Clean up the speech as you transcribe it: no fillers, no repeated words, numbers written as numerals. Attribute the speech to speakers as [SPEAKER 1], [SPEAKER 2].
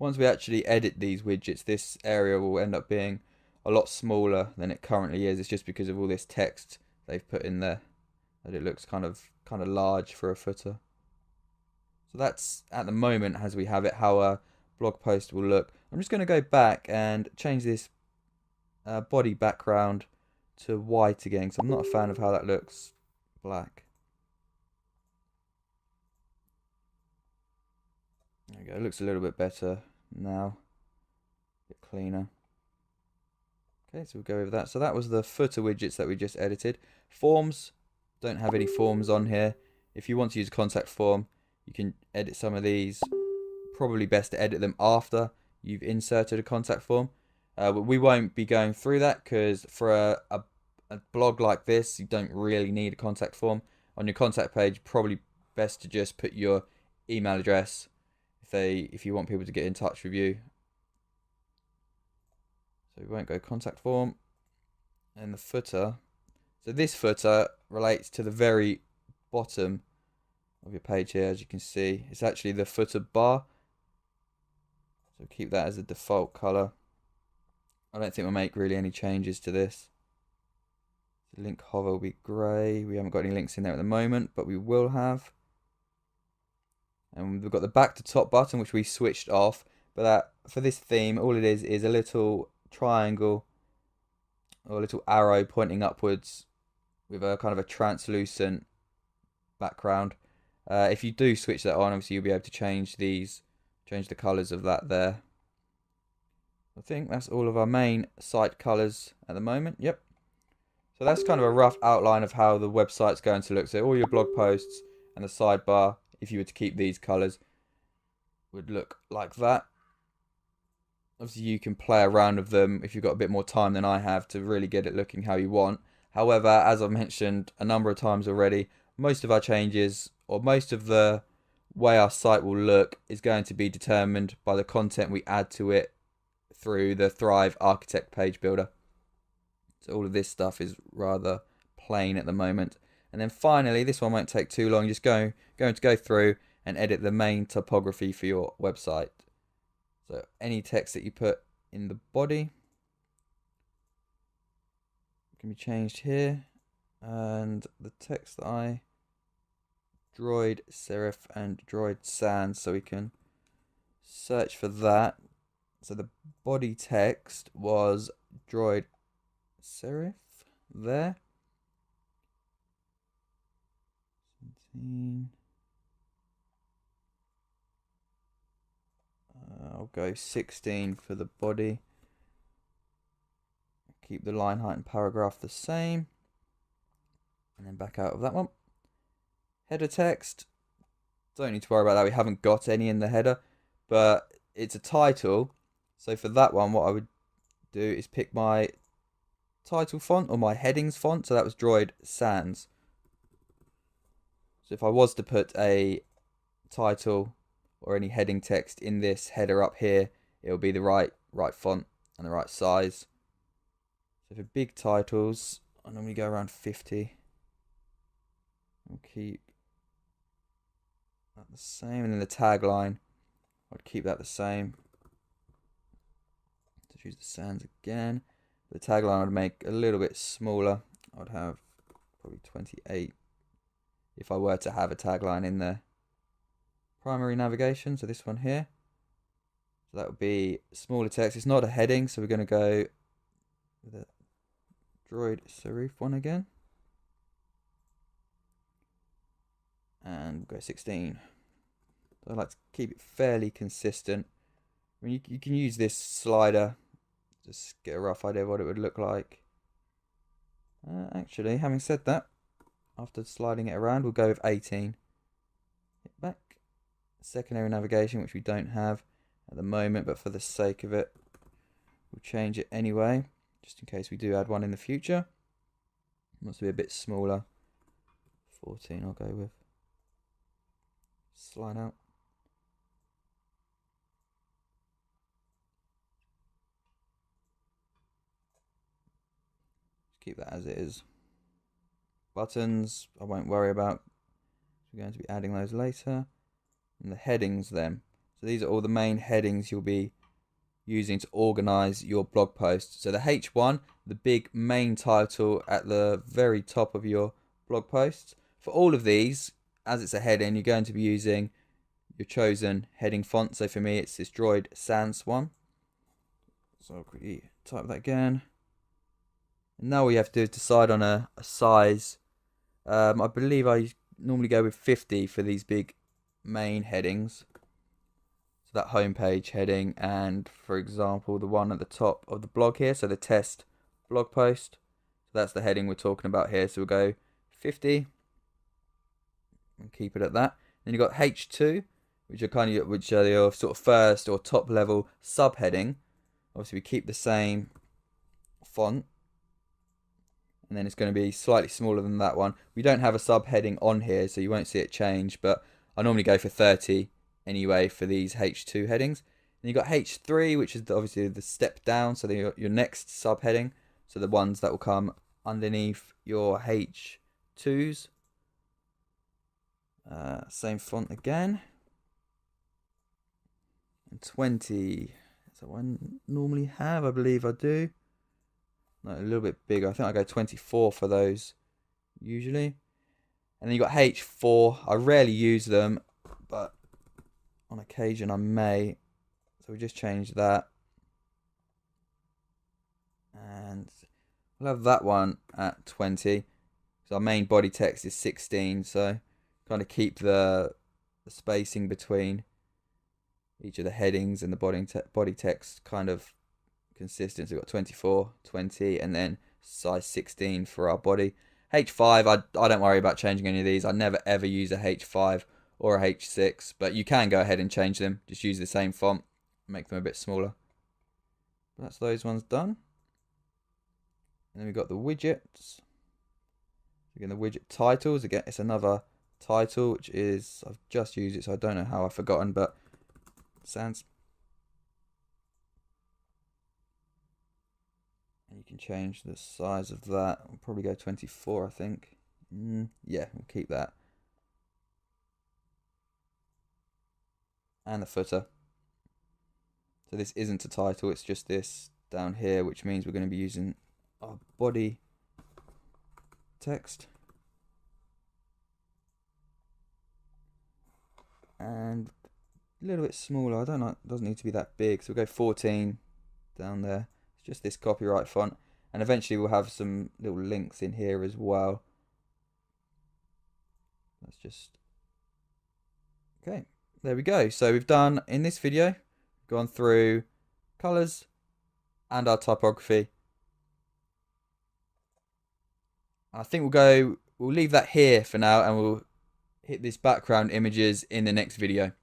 [SPEAKER 1] once we actually edit these widgets, this area will end up being a lot smaller than it currently is. It's just because of all this text they've put in there that it looks kind of large for a footer. So that's, at the moment, as we have it, how a blog post will look. I'm just going to go back and change this body background to white again, because I'm not a fan of how that looks black. There we go, it looks a little bit better now, a bit cleaner. Okay, so we'll go over that. So that was the footer widgets that we just edited. Forms, don't have any forms on here. If you want to use a contact form, you can edit some of these. Probably best to edit them after you've inserted a contact form. But we won't be going through that, because for a blog like this, you don't really need a contact form. On your contact page, probably best to just put your email address if you want people to get in touch with you. So we won't go contact form. And the footer. So this footer relates to the very bottom of your page here, as you can see. It's actually the footer bar. So keep that as a default color. I don't think we'll make really any changes to this. The link hover will be grey. We haven't got any links in there at the moment, but we will have. And we've got the back to top button, which we switched off. But that, for this theme, all it is a little triangle or a little arrow pointing upwards with a kind of a translucent background. If you do switch that on, obviously you'll be able to change the colours of that there. I think that's all of our main site colours at the moment. Yep. So that's kind of a rough outline of how the website's going to look. So all your blog posts and the sidebar, if you were to keep these colours, would look like that. Obviously you can play around with them if you've got a bit more time than I have to really get it looking how you want. However, as I've mentioned a number of times already, most of our changes, or most of the way our site will look, is going to be determined by the content we add to it through the Thrive Architect page builder. So all of this stuff is rather plain at the moment. And then finally, this one won't take too long, just going to go through and edit the main typography for your website. So any text that you put in the body can be changed here. And the text that I droid serif and droid sans, so we can search for that. So the body text was droid serif there. 17. I'll go 16 for the body. Keep the line height and paragraph the same. And then back out of that one. Header text. Don't need to worry about that. We haven't got any in the header. But it's a title. So for that one, what I would do is pick my title font or my headings font. So that was Droid Sans. So if I was to put a title or any heading text in this header up here, it'll be the right font and the right size. So for big titles, I normally go around 50. I'll keep that the same, and then the tagline, I'd keep that the same. To choose the sans again. The tagline I'd make a little bit smaller. I'd have probably 28 if I were to have a tagline in there. Primary navigation, so this one here. So that would be smaller text. It's not a heading, so we're going to go with the droid serif one again. And we'll go 16. So I like to keep it fairly consistent. I mean, you can use this slider, just get a rough idea of what it would look like. Actually, having said that, after sliding it around, we'll go with 18. Hit back. Secondary navigation, which we don't have at the moment, but for the sake of it, we'll change it anyway, just in case we do add one in the future. It wants to be a bit smaller. 14 I'll go with. Slide out. Keep that as it is. Buttons, I won't worry about. We're going to be adding those later. And the headings then. So these are all the main headings you'll be using to organize your blog post. So the H1, the big main title at the very top of your blog post. For all of these, as it's a heading, you're going to be using your chosen heading font. So for me, it's this Droid Sans one. So I'll quickly type that again. And now all you have to do is decide on a size. I believe I normally go with 50 for these big main headings. So that homepage heading, and for example, the one at the top of the blog here, so the test blog post. So that's the heading we're talking about here. So we'll go 50 and keep it at that. Then you've got H2, which are your sort of first or top level subheading. Obviously, we keep the same font, and then it's going to be slightly smaller than that one. We don't have a subheading on here, so you won't see it change, but I normally go for 30 anyway for these H2 headings. Then you've got H3, which is obviously the step down, so your next subheading, so the ones that will come underneath your H2s. Same font again. And 20 is that one I normally have, I believe I do. No, a little bit bigger. I think I go 24 for those usually. And then you got H4. I rarely use them, but on occasion I may. So we just change that. And we'll have that one at 20. So our main body text is 16. So kind of keep the spacing between each of the headings and the body text kind of consistent. So we've got 24, 20, and then size 16 for our body. H5, I don't worry about changing any of these. I never ever use a H5 or a H6, but you can go ahead and change them. Just use the same font, make them a bit smaller. That's those ones done. And then we've got the widgets. Again, the widget titles. Again, it's another title, which is, I've just used it, so I don't know how I've forgotten, but Sans. And you can change the size of that. I'll probably go 24, I think. Yeah, we'll keep that. And the footer. So this isn't a title, it's just this down here, which means we're going to be using our body text. And a little bit smaller. I don't know, it doesn't need to be that big. So we'll go 14 down there. It's just this copyright font. And eventually we'll have some little links in here as well. That's just... Okay, there we go. So we've done, in this video, gone through colors and our typography. I think we'll leave that here for now, and we'll hit this background images in the next video.